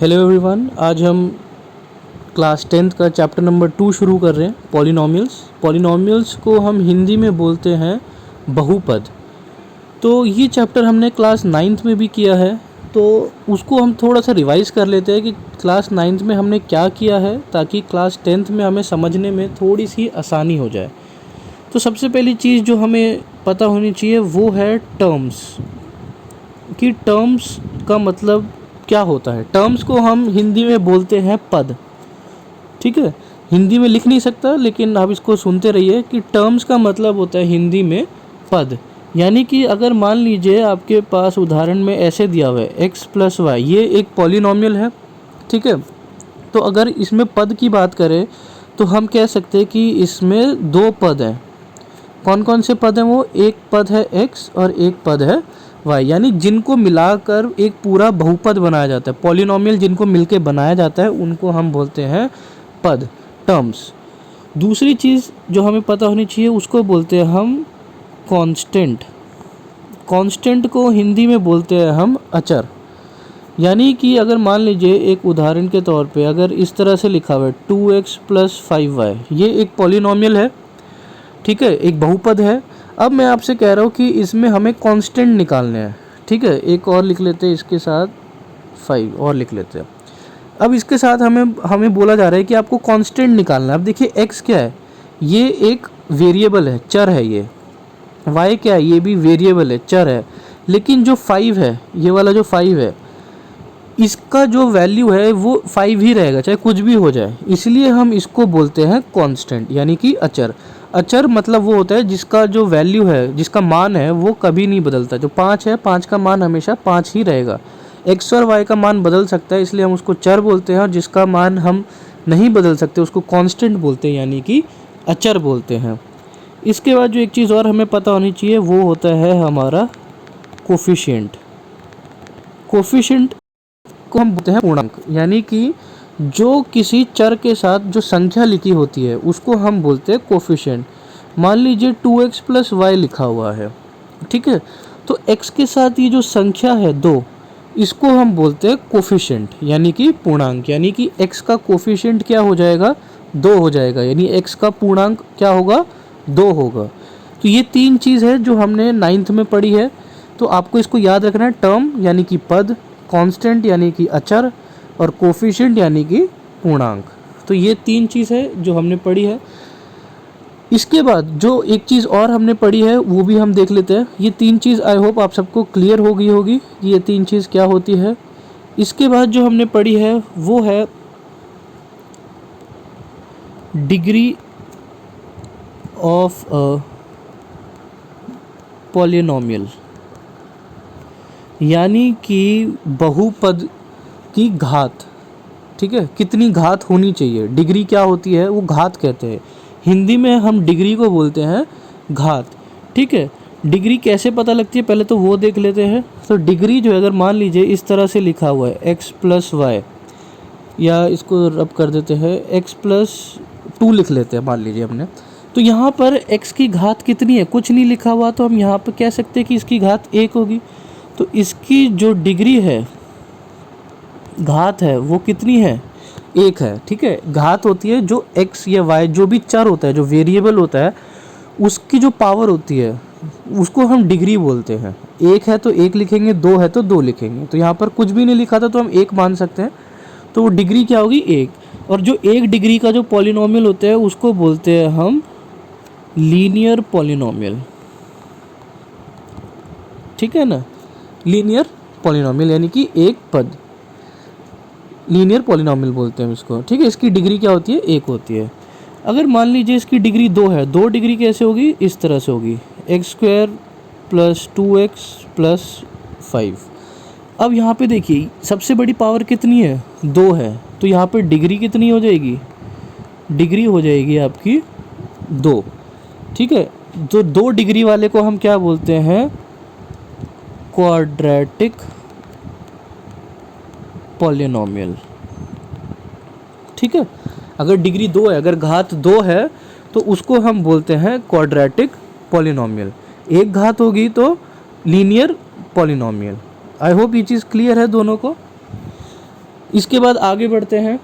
Hello everyone, आज हम class 10th का चैप्टर नंबर 2 शुरू कर रहे हैं। पॉलिनोमियल्स को हम हिंदी में बोलते हैं बहुपद। तो ये चैप्टर हमने क्लास 9th में भी किया है, तो उसको हम थोड़ा सा रिवाइज़ कर लेते हैं कि क्लास 9th में हमने क्या किया है, ताकि क्लास 10th में हमें समझने में थोड़ी सी आसानी हो जाए। तो सबसे पहली चीज़ जो हमें पता होनी चाहिए वो है टर्म्स, कि टर्म्स का मतलब क्या होता है। टर्म्स को हम हिंदी में बोलते हैं पद। ठीक है, हिंदी में लिख नहीं सकता, लेकिन आप इसको सुनते रहिए कि टर्म्स का मतलब होता है हिंदी में पद। यानी कि अगर मान लीजिए आपके पास उदाहरण में ऐसे दिया हुआ है x प्लस वाई, ये एक पॉलिनोमियल है। ठीक है, तो अगर इसमें पद की बात करें तो हम कह सकते हैं कि इसमें दो पद हैं। कौन कौन से पद हैं? वो एक पद है x और एक पद है y, यानी जिनको मिलाकर एक पूरा बहुपद बनाया जाता है। पॉलिनोमियल जिनको मिलके बनाया जाता है उनको हम बोलते हैं पद, टर्म्स। दूसरी चीज़ जो हमें पता होनी चाहिए उसको बोलते हैं हम कांस्टेंट। कांस्टेंट को हिंदी में बोलते हैं हम अचर। यानी कि अगर मान लीजिए एक उदाहरण के तौर पे अगर इस तरह से लिखा हुआ है 2x प्लस 5y, ये एक पॉलिनोमियल है। ठीक है, एक बहुपद है। अब मैं आपसे कह रहा हूँ कि इसमें हमें कांस्टेंट निकालने हैं। ठीक है, एक और लिख लेते हैं, इसके साथ 5 और लिख लेते हैं। अब इसके साथ हमें बोला जा रहा है कि आपको कांस्टेंट निकालना है। अब देखिए x क्या है, ये एक वेरिएबल है, चर है। ये y क्या है, ये भी वेरिएबल है, चर है। लेकिन जो 5 है, ये वाला जो 5 है, इसका जो वैल्यू है वो 5 ही रहेगा, चाहे कुछ भी हो जाए। इसलिए हम इसको बोलते हैं कांस्टेंट, यानी कि अचर। अचर मतलब वो होता है जिसका जो वैल्यू है, जिसका मान है वो कभी नहीं बदलता। जो 5 है, 5 का मान हमेशा 5 ही रहेगा। x और y का मान बदल सकता है, इसलिए हम उसको चर बोलते हैं, और जिसका मान हम नहीं बदल सकते उसको कांस्टेंट बोलते हैं, यानी कि अचर बोलते हैं। इसके बाद जो एक चीज़ और हमें पता होनी चाहिए वो होता है हमारा कोफिशिएंट। कोफिशिएंट को हम बोलते हैं पूर्णांक, यानी कि जो किसी चर के साथ जो संख्या लिखी होती है उसको हम बोलते हैं कोफिशिएंट। मान लीजिए 2x प्लस वाई लिखा हुआ है। ठीक है, तो x के साथ ये जो संख्या है 2, इसको हम बोलते हैं कोफिशिएंट, यानी कि पूर्णांक। यानी कि x का कोफिशिएंट क्या हो जाएगा? 2 हो जाएगा, यानी x का पूर्णांक क्या होगा? 2 होगा। तो ये तीन चीज़ है जो हमने 9th में पढ़ी है, तो आपको इसको याद रखना है। टर्म यानी कि पद, कांस्टेंट यानी कि अचर, और कोफिशिएंट यानी कि पूर्णांक। तो ये तीन चीज़ है जो हमने पढ़ी है। इसके बाद जो एक चीज़ और हमने पढ़ी है वो भी हम देख लेते हैं। ये तीन चीज़ आई होप आप सबको क्लियर हो गई होगी कि ये तीन चीज़ क्या होती है। इसके बाद जो हमने पढ़ी है वो है डिग्री ऑफ अ पॉलिनोमियल, यानी कि बहुपद की घात। ठीक है, कितनी घात होनी चाहिए। डिग्री क्या होती है? वो घात कहते हैं। हिंदी में हम डिग्री को बोलते हैं घात। ठीक है, डिग्री कैसे पता लगती है पहले तो वो देख लेते हैं। तो डिग्री जो है, अगर मान लीजिए इस तरह से लिखा हुआ है x प्लस वाई, या इसको रब कर देते हैं x प्लस 2 लिख लेते हैं मान लीजिए हमने। तो यहाँ पर x की घात कितनी है? कुछ नहीं लिखा हुआ, तो हम यहाँ पर कह सकते हैं कि इसकी घात 1 होगी। तो इसकी जो डिग्री है, घात है, वो कितनी है? 1 है। ठीक है, घात होती है जो x या y जो भी चर होता है, जो वेरिएबल होता है, उसकी जो पावर होती है उसको हम डिग्री बोलते हैं। 1 है तो 1 लिखेंगे, 2 है तो 2 लिखेंगे। तो यहाँ पर कुछ भी नहीं लिखा था तो हम 1 मान सकते हैं। तो वो डिग्री क्या होगी? 1। और जो 1 डिग्री का जो पॉलिनोमियल होता है उसको बोलते हैं हम लीनियर पॉलिनोमियल। ठीक है ना, लीनियर पॉलिनोमियल यानी कि एक पद, लीनियर पॉलिनोमियल बोलते हैं हम इसको। ठीक है, इसकी डिग्री क्या होती है? 1 होती है। अगर मान लीजिए इसकी डिग्री 2 है, 2 डिग्री कैसे होगी? इस तरह से होगी, x² प्लस 2x प्लस 5। अब यहाँ पे देखिए सबसे बड़ी पावर कितनी है? 2 है। तो यहाँ पे डिग्री कितनी हो जाएगी? डिग्री हो जाएगी आपकी 2। ठीक है, तो 2 डिग्री वाले को हम क्या बोलते हैं? Quadratic polynomial. ठीक है, अगर डिग्री 2 है, अगर घात 2 है, तो उसको हम बोलते हैं क्वाड्रेटिक पॉलिनोमियल। एक घात होगी तो लीनियर पॉलिनोमियल। आई होप ये चीज़ क्लियर है दोनों को। इसके बाद आगे बढ़ते हैं।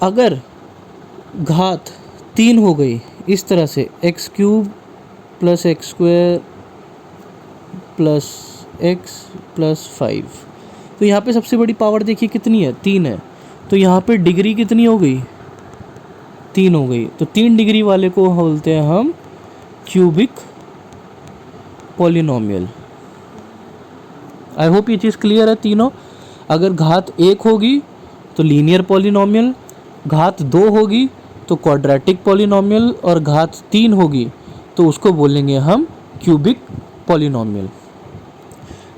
अगर घात 3 हो गई इस तरह से, x cube plus x square plus x plus 5, तो यहाँ पे सबसे बड़ी पावर देखिए कितनी है, 3 है। तो यहाँ पे डिग्री कितनी हो गई, 3 हो गई। तो 3 डिग्री वाले को बोलते हैं हम क्यूबिक पॉलिनोमियल। आई होप ये चीज़ क्लियर है तीनों। अगर घात 1 होगी तो लीनियर पॉलिनोमियल, घात 2 होगी तो क्वाड्रेटिक पॉलिनोमियल, और घात 3 होगी तो उसको बोलेंगे हम क्यूबिक पॉलिनोमियल।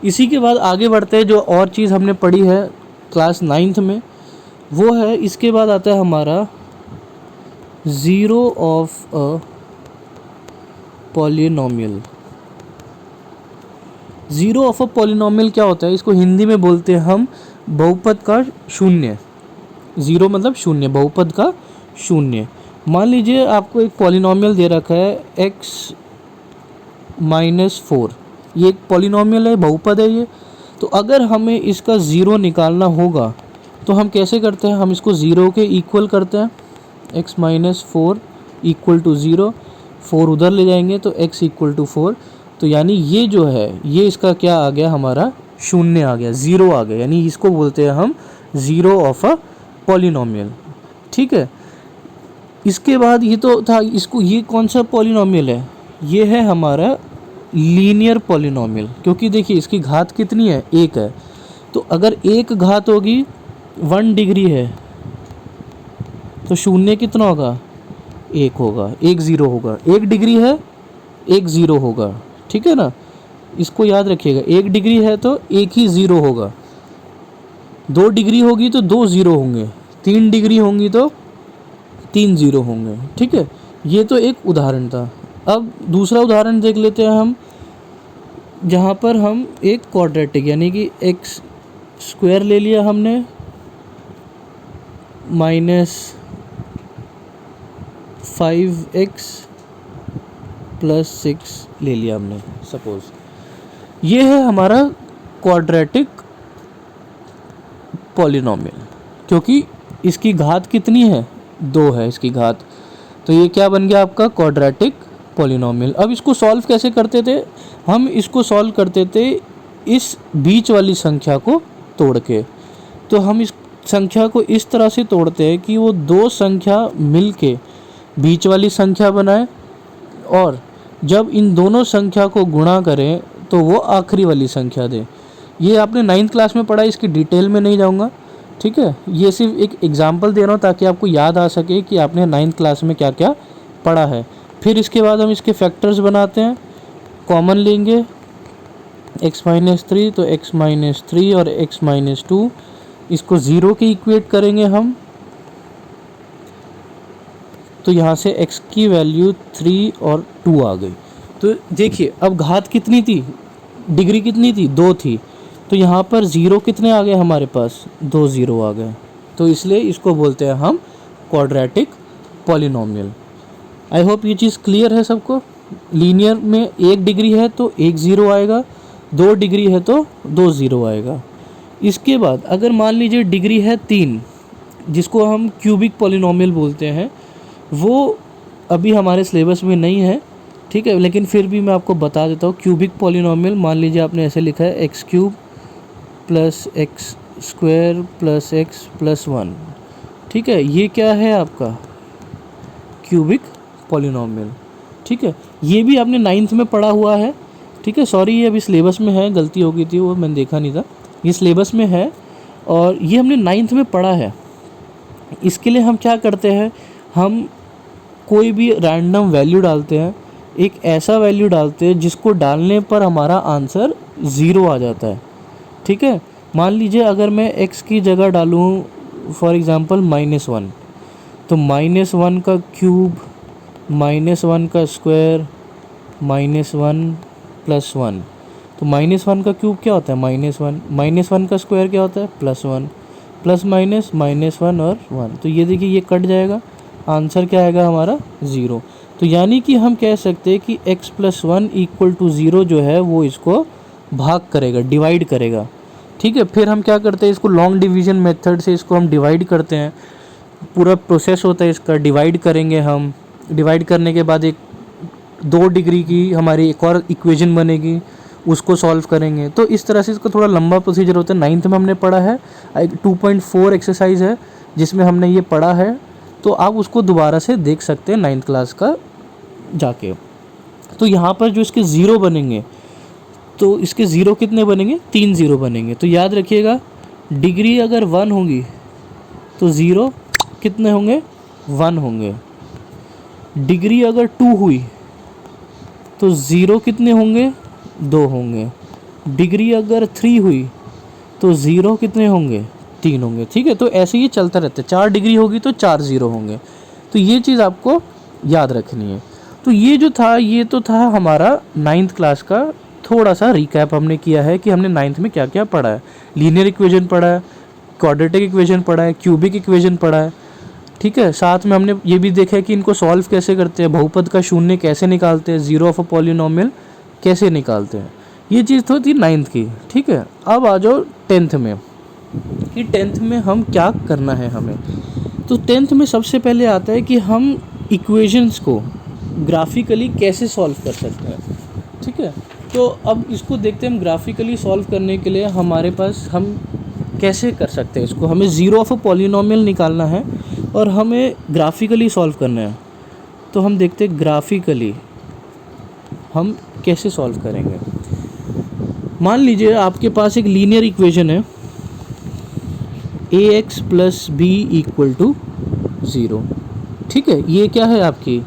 इसी के बाद आगे बढ़ते हैं। जो और चीज़ हमने पढ़ी है क्लास 9th में वो है, इसके बाद आता है हमारा zero of a polynomial. Zero of a polynomial क्या होता है, इसको हिंदी में बोलते हैं हम बहुपद का शून्य। ज़ीरो मतलब शून्य, बहुपद का शून्य। मान लीजिए आपको एक पॉलिनोमियल दे रखा है x माइनस 4, ये एक पॉलिनोमियल है, बहुपद है ये। तो अगर हमें इसका ज़ीरो निकालना होगा तो हम कैसे करते हैं, हम इसको ज़ीरो के इक्वल करते हैं। x minus 4 equal to zero, 4 उधर ले जाएंगे तो x इक्वल टू 4। तो यानी ये जो है ये इसका क्या आ गया, हमारा शून्य आ गया, ज़ीरो आ गया। यानी इसको बोलते हैं हम ज़ीरो ऑफ अ पॉलिनोमियल। ठीक है। इसके बाद ये तो था, इसको ये कौन सा पॉलिनोमियल है, ये है हमारा लीनियर पॉलिनोमियल। क्योंकि देखिए इसकी घात कितनी है, 1 है। तो अगर एक घात होगी 1 डिग्री है तो शून्य कितना होगा, 1 होगा, 1 ज़ीरो होगा। 1 डिग्री है 1 ज़ीरो होगा, ठीक है ना। इसको याद रखिएगा, 1 डिग्री है तो 1 ही ज़ीरो होगा, 2 डिग्री होगी तो 2 ज़ीरो होंगे, 3 डिग्री होंगी तो 3 ज़ीरो होंगे। ठीक है, ये तो एक उदाहरण था। अब दूसरा उदाहरण देख लेते हैं हम, जहाँ पर हम एक क्वाड्रेटिक यानी कि एक्स स्क्वायर ले लिया हमने माइनस 5x प्लस 6 ले लिया हमने, सपोज ये है हमारा क्वाड्रेटिक पॉलिनोमियल। क्योंकि इसकी घात कितनी है, 2 है इसकी घात, तो ये क्या बन गया आपका क्वाड्रेटिक पॉलिनोमियल। अब इसको सॉल्व कैसे करते थे, हम इसको सॉल्व करते थे इस बीच वाली संख्या को तोड़ के। तो हम इस संख्या को इस तरह से तोड़ते हैं कि वो 2 संख्या मिलके बीच वाली संख्या बनाए, और जब इन दोनों संख्या को गुणा करें तो वो आखिरी वाली संख्या दे। ये आपने 9th क्लास में पढ़ा, इसकी डिटेल में नहीं जाऊँगा। ठीक है, ये सिर्फ एक एग्जाम्पल दे रहा हूँ ताकि आपको याद आ सके कि आपने 9th क्लास में क्या क्या पढ़ा है। फिर इसके बाद हम इसके फैक्टर्स बनाते हैं, कॉमन लेंगे x माइनस 3, तो x माइनस 3 और x माइनस 2, इसको ज़ीरो के इक्वेट करेंगे हम, तो यहाँ से x की वैल्यू 3 और 2 आ गई। तो देखिए अब घात कितनी थी, डिग्री कितनी थी, 2 थी, तो यहाँ पर ज़ीरो कितने आ गए हमारे पास, 2 ज़ीरो आ गए। तो इसलिए इसको बोलते हैं हम क्वाड्रेटिक पॉलिनोमियल। आई होप ये चीज़ क्लियर है सबको। लीनियर में 1 डिग्री है तो 1 ज़ीरो आएगा, 2 डिग्री है तो 2 ज़ीरो आएगा। इसके बाद अगर मान लीजिए डिग्री है 3, जिसको हम क्यूबिक पॉलिनोमियल बोलते हैं, वो अभी हमारे सिलेबस में नहीं है, ठीक है, लेकिन फिर भी मैं आपको बता देता हूँ। क्यूबिक पॉलिनोमियल मान लीजिए आपने ऐसे लिखा है x cube plus x square plus x plus 1, ठीक है, ये क्या है आपका क्यूबिक पॉलिनोमियल। ठीक है, ये भी आपने 9th में पढ़ा हुआ है। ठीक है, सॉरी ये अभी सिलेबस में है, गलती हो गई थी, वो मैंने देखा नहीं था, ये सिलेबस में है और ये हमने 9th में पढ़ा है। इसके लिए हम क्या करते हैं, हम कोई भी रैंडम वैल्यू डालते हैं, एक ऐसा वैल्यू डालते हैं जिसको डालने पर हमारा आंसर 0 आ जाता है। ठीक है, मान लीजिए अगर मैं x की जगह डालूँ फॉर एग्ज़ाम्पल -1, तो -1 का क्यूब, -1 का स्क्वायर, -1 प्लस 1, तो -1 का क्यूब क्या होता है, -1, -1 का स्क्वायर क्या होता है, +1, प्लस माइनस -1 और 1, तो ये देखिए ये कट जाएगा, आंसर क्या आएगा हमारा 0। तो यानी कि हम कह सकते हैं कि x + 1 = 0 जो है वो इसको भाग करेगा, डिवाइड करेगा। ठीक है। फिर हम क्या करते हैं, इसको लॉन्ग डिवीजन मेथड से इसको हम डिवाइड करते हैं। पूरा प्रोसेस होता है इसका, डिवाइड करेंगे हम। डिवाइड करने के बाद एक 2 डिग्री की हमारी एक और इक्वेशन बनेगी, उसको सॉल्व करेंगे। तो इस तरह से इसका थोड़ा लंबा प्रोसीजर होता है। 9th में हमने पढ़ा है, 2.4 एक्सरसाइज है जिसमें हमने ये पढ़ा है, तो आप उसको दोबारा से देख सकते हैं 9th क्लास का जाके। तो यहाँ पर जो इसके ज़ीरो बनेंगे, तो इसके ज़ीरो कितने बनेंगे, 3 ज़ीरो बनेंगे। तो याद रखिएगा, डिग्री अगर 1 होगी तो ज़ीरो कितने होंगे, 1 होंगे। डिग्री अगर 2 हुई तो ज़ीरो कितने होंगे, 2 होंगे। डिग्री अगर 3 हुई तो ज़ीरो कितने होंगे, 3 होंगे। ठीक है, तो ऐसे ही चलता रहता है। 4 डिग्री होगी तो 4 ज़ीरो होंगे। तो ये चीज़ आपको याद रखनी है। तो ये जो था, ये तो था हमारा 9th क्लास का थोड़ा सा रिकैप हमने किया है कि हमने 9th में क्या क्या पढ़ा है। लीनियर इक्वेशन पढ़ा है, क्वाड्रेटिक इक्वेशन पढ़ा है, क्यूबिक इक्वेशन पढ़ा है। ठीक है, साथ में हमने ये भी देखा है कि इनको सॉल्व कैसे करते हैं, बहुपद का शून्य कैसे निकालते हैं, ज़ीरो ऑफ अ पॉलिनोमियल कैसे निकालते हैं। ये चीज़ तो थी 9th की। ठीक है, अब आ जाओ 10th में कि 10th में हम क्या करना है हमें। तो 10th में सबसे पहले आता है कि हम इक्वेशंस को ग्राफिकली कैसे सॉल्व कर सकते हैं। ठीक है, तो अब इसको देखते हैं हम। ग्राफिकली सॉल्व करने के लिए हमारे पास हम कैसे कर सकते हैं इसको। हमें ज़ीरो ऑफ अ पॉलिनोमियल निकालना है और हमें ग्राफिकली सॉल्व करना है। तो हम देखते हैं ग्राफिकली हम कैसे सॉल्व करेंगे। मान लीजिए आपके पास एक लीनियर इक्वेशन है, ax plus b equal to 0। ठीक है, ये क्या है, आपकी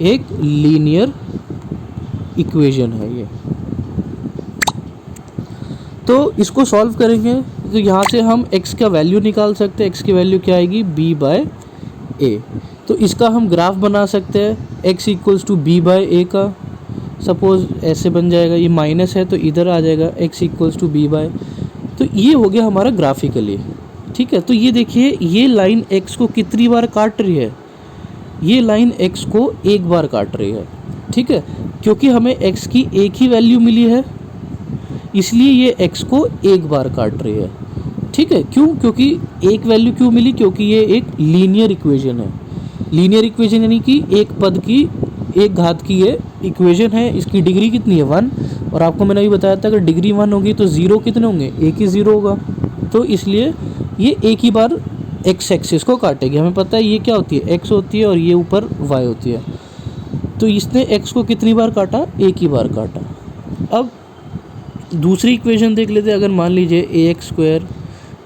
एक लीनियर इक्वेशन है ये। तो इसको सॉल्व करेंगे तो यहाँ से हम x का वैल्यू निकाल सकते हैं। x की वैल्यू क्या आएगी, b बाय ए। तो इसका हम ग्राफ बना सकते हैं, x equals to b by a का। सपोज़ ऐसे बन जाएगा, ये माइनस है तो इधर आ जाएगा x equals to b by. तो ये हो गया हमारा ग्राफिकली। ठीक है, तो ये देखिए, ये लाइन x को कितनी बार काट रही है, ये लाइन x को एक बार काट रही है। ठीक है, क्योंकि हमें x की एक ही वैल्यू मिली है इसलिए ये x को एक बार काट रही है। ठीक है, क्यों, क्योंकि एक वैल्यू क्यों मिली, क्योंकि ये एक लीनियर इक्वेशन है। लीनियर इक्वेशन यानी कि एक पद की एक घात की ये इक्वेशन है। इसकी डिग्री कितनी है, 1। और आपको मैंने अभी बताया था अगर डिग्री 1 होगी तो ज़ीरो कितने होंगे, एक ही ज़ीरो होगा। तो इसलिए ये एक ही बार x एक्सिस को काटेगी। हमें पता है ये क्या होती है, x होती है और ये ऊपर y होती है। तो इसने x को कितनी बार काटा, एक ही बार काटा। अब दूसरी इक्वेशन देख लेते हैं। अगर मान लीजिए ax square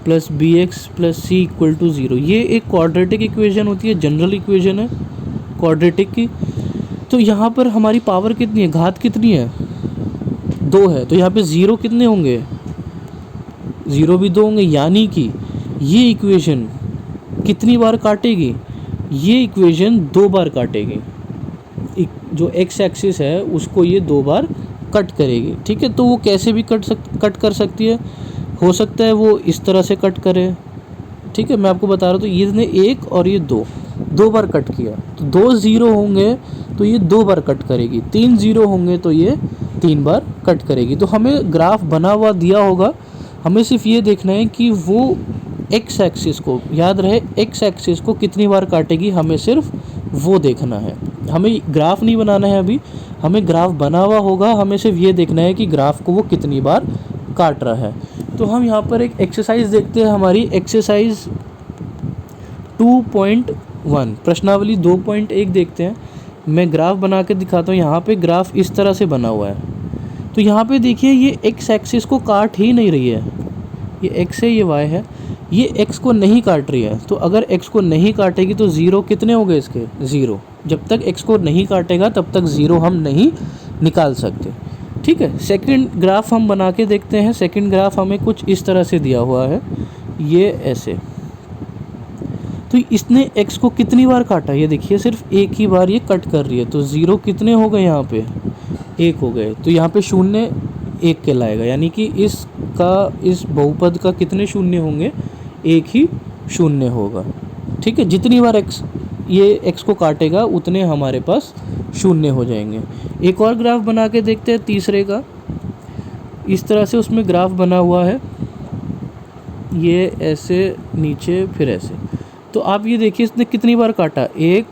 plus b x plus c equal to 0, ये एक क्वाड्रेटिक इक्वेशन होती है, जनरल इक्वेशन है क्वाड्रेटिक की। तो यहाँ पर हमारी पावर कितनी है, घात कितनी है, 2 है। तो यहाँ पे ज़ीरो कितने होंगे, ज़ीरो भी 2 होंगे। यानी कि ये इक्वेशन कितनी बार काटेगी, ये इक्वेशन 2 बार काटेगी। जो एक्स एक्सिस है उसको ये 2 बार कट करेगी। ठीक है, तो वो कैसे भी कट कर सकती है। हो सकता है वो इस तरह से कट करे। ठीक है, मैं आपको बता रहा हूँ। तो ये ने एक और ये 2 बार कट किया, तो 2 ज़ीरो होंगे तो ये 2 बार कट करेगी। 3 ज़ीरो होंगे तो ये 3 बार कट करेगी। तो हमें ग्राफ बना हुआ दिया होगा, हमें सिर्फ ये देखना है कि वो एक्स एक्सिस को, याद रहे एक्स एक्सिस को कितनी बार काटेगी, हमें सिर्फ वो देखना है। हमें ग्राफ नहीं बनाना है अभी, हमें ग्राफ बना हुआ होगा, हमें सिर्फ ये देखना है कि ग्राफ को वो कितनी बार काट रहा है। तो हम यहाँ पर एक एक्सरसाइज देखते हैं, हमारी एक्सरसाइज 2.1 प्रश्नावली 2.1 देखते हैं। मैं ग्राफ बना के दिखाता हूँ। यहाँ पे ग्राफ इस तरह से बना हुआ है। तो यहाँ पे देखिए ये एक्स एक्सिस को काट ही नहीं रही है, ये एक्स है ये वाई है, ये एक्स को नहीं काट रही है। तो अगर एक्स को नहीं काटेगी तो ज़ीरो कितने हो गए इसके, ज़ीरो। जब तक एक्स को नहीं काटेगा तब तक ज़ीरो हम नहीं निकाल सकते। ठीक है, सेकंड ग्राफ हम बना के देखते हैं। सेकंड ग्राफ हमें कुछ इस तरह से दिया हुआ है, ये ऐसे। तो इसने एक्स को कितनी बार काटा, ये देखिए सिर्फ एक ही बार ये कट कर रही है। तो ज़ीरो कितने हो गए, यहाँ पे 1 हो गए। तो यहाँ पे शून्य 1 कहलाएगा, यानी कि इस बहुपद का कितने शून्य होंगे, एक ही शून्य होगा। ठीक है, जितनी बार ये एक्स को काटेगा उतने हमारे पास शून्य हो जाएंगे। एक और ग्राफ बना के देखते हैं तीसरे का। इस तरह से उसमें ग्राफ बना हुआ है। ये ऐसे नीचे फिर ऐसे। तो आप ये देखिए इसने कितनी बार काटा, 1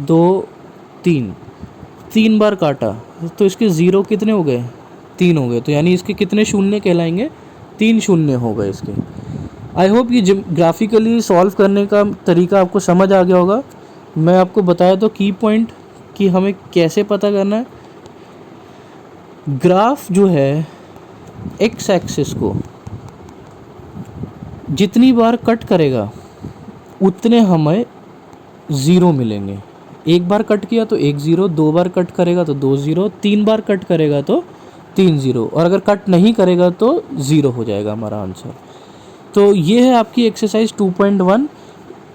2 3 बार काटा, तो इसके ज़ीरो कितने हो गए, 3 हो गए। तो यानी इसके कितने शून्य कहलाएंगे, 3 शून्य हो गए इसके। आई होप ये ग्राफिकली सॉल्व करने का तरीका आपको समझ आ गया होगा। मैं आपको बताया तो की पॉइंट कि हमें कैसे पता करना है। ग्राफ जो है एक्स एक्सिस को जितनी बार कट करेगा उतने हमें ज़ीरो मिलेंगे। एक बार कट किया तो 1 ज़ीरो, 2 बार कट करेगा तो 2 ज़ीरो, 3 बार कट करेगा तो 3 ज़ीरो, और अगर कट नहीं करेगा तो ज़ीरो हो जाएगा हमारा आंसर। तो ये है आपकी एक्सरसाइज 2.1।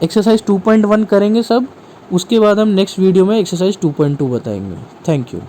एक्सरसाइज 2.1 करेंगे सब, उसके बाद हम नेक्स्ट वीडियो में एक्सरसाइज 2.2 बताएंगे। Thank you.